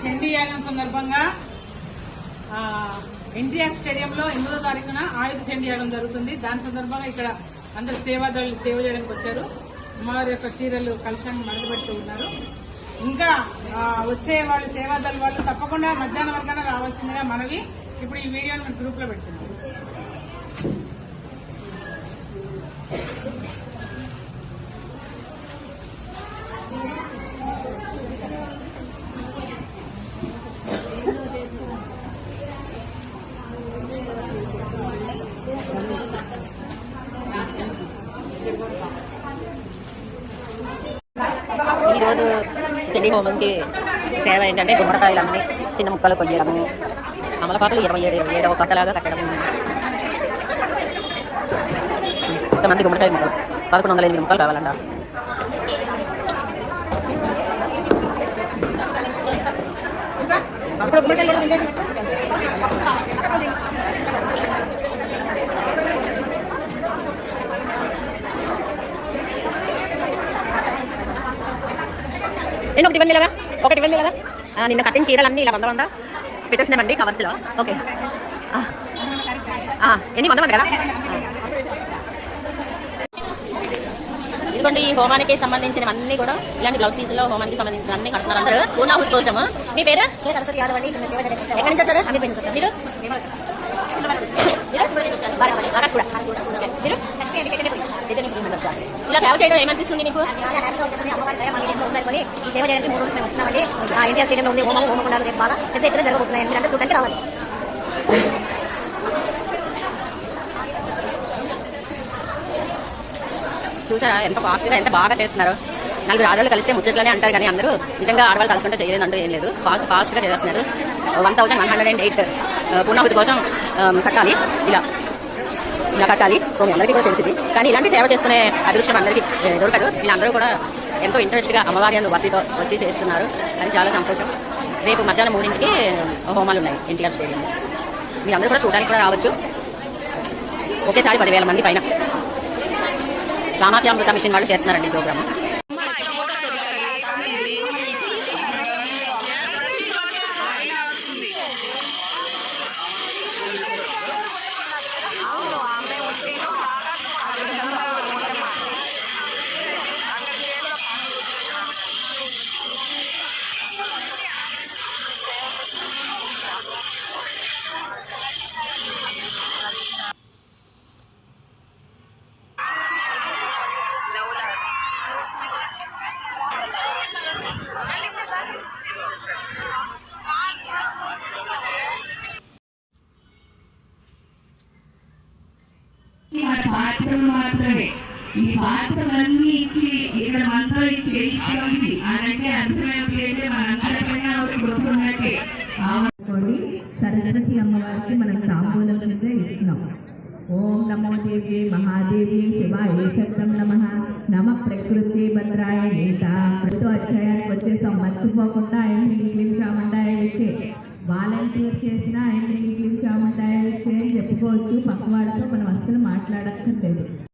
చండీ యాగం సందర్భంగా ఎన్టీఆర్ స్టేడియంలో 8వ తారీఖున ఆయుధ చండీ యాగం జరుగుతుంది. దాని సందర్భంగా ఇక్కడ అందరు సేవ చేయడానికి వచ్చారు. అమ్మవారి యొక్క చీరలు కలశాన్ని మడతపెడుతూ ఉన్నారు. ఇంకా వచ్చే వాళ్ళు సేవాదళ వాళ్ళు తప్పకుండా మధ్యాహ్నం వరకైనా రావాల్సిందిగా మనవి. ఇప్పుడు ఈ వీడియోని మేము గ్రూప్ లో పెడుతున్నాం. ఈరోజు చండీ హోమంకి సేవ ఏంటంటే గుమ్మడికాయలన్నీ చిన్న ముక్కలు కొయ్యడము, అమలపాకులు 27 కట్టలాగా కట్టడము, కొంతమంది గుమ్మడికాయ ముక్కలు 1108 ముక్కలు కావాలంట. నేను ఒకటి ఇవ్వండి ఇలాగా నిన్న కట్టిన చీరలన్నీ ఇలా 100 పెట్టేసినామండి కవర్స్లో. ఓకే, ఎన్ని 100 కదా. ఇదిగోండి, ఈ హోమానికి సంబంధించినవన్నీ కూడా ఇలాంటి బ్లౌజ్ పీసులో హోమానికి సంబంధించిన అన్ని కడుతున్నారు అందరూ పూర్ణాహుతి కోసము. మీ పేరు? సరస్వతి యాదవ్ అండి. ఎక్కడి నుంచి వచ్చారు? మీరు ఇలా సేవ చేయడం ఏమనిపిస్తుంది మీకు? ఈ సేవ చేయడానికి 3 రోజులు మేము వస్తున్నామండి. ఎన్టీఆర్ స్టేడియంలో ఉంది హోమకుండాలు రేపు బాగా పెద్ద ఎత్తున జరగబోతున్నాయి. మీరందరూ చూడడానికి రావాలి. చూసారా ఎంత ఫాస్ట్గా ఎంత బాగా చేస్తున్నారు. 4 ఆడవాళ్ళు కలిస్తే ముచ్చట్లనే అంటారు, కానీ అందరూ నిజంగా ఆడవాళ్ళు కలుసుకుంటే చేయలేదంటూ ఏం లేదు. ఫాస్ట్గా చేస్తున్నారు. 1108 పూర్ణాహుతి కోసం కట్టాలి. ఇలా కట్టాలి. సో మీ అందరికీ కూడా తెలిసింది. కానీ ఇలాంటి సేవ చేసుకునే అదృష్టం అందరికీ దొరకదు. వీళ్ళందరూ కూడా ఎంతో ఇంట్రెస్ట్గా అమ్మవారి భక్తితో వచ్చి చేస్తున్నారు. అది చాలా సంతోషం. రేపు మధ్యాహ్నం 3ంటికి హోమాలు ఉన్నాయి ఎన్టీఆర్ స్టేడియంలో. మీరందరూ కూడా చూడడానికి కూడా రావచ్చు. ఒకేసారి 10,000 మంది పైన రామాప్యామృత మిషన్ వాళ్ళు చేస్తున్నారండి ఈ ప్రోగ్రామ్. మన పాత్రలు మాత్రమే. ఈ పాత్రలన్నీ ఇచ్చి ఇక్కడ మంత్రాలు ఇచ్చి చేయిస్తుంది అనంటే అర్థమైనట్లయితే మనందరిపైన కృప ఉన్నట్టే. సరస్వతి అమ్మవారికి మనం తాంబూలం కింద ఇస్తున్నాం. ఓం నమో దేవి మహాదేవి శివాయ సత్యం నమ ప్రకృతి భద్రాయ నేత. ప్రతి అధ్యాయానికి వచ్చేసాం. మర్చిపోకుండా ఆయన చామండాయ వచ్చే వాలంటీర్ చేసిన ఆయన చామండాయ వచ్చే అని చెప్పుకోవచ్చు. పక్కవాడితో మనం అస్సలు మాట్లాడక్కర్లేదు.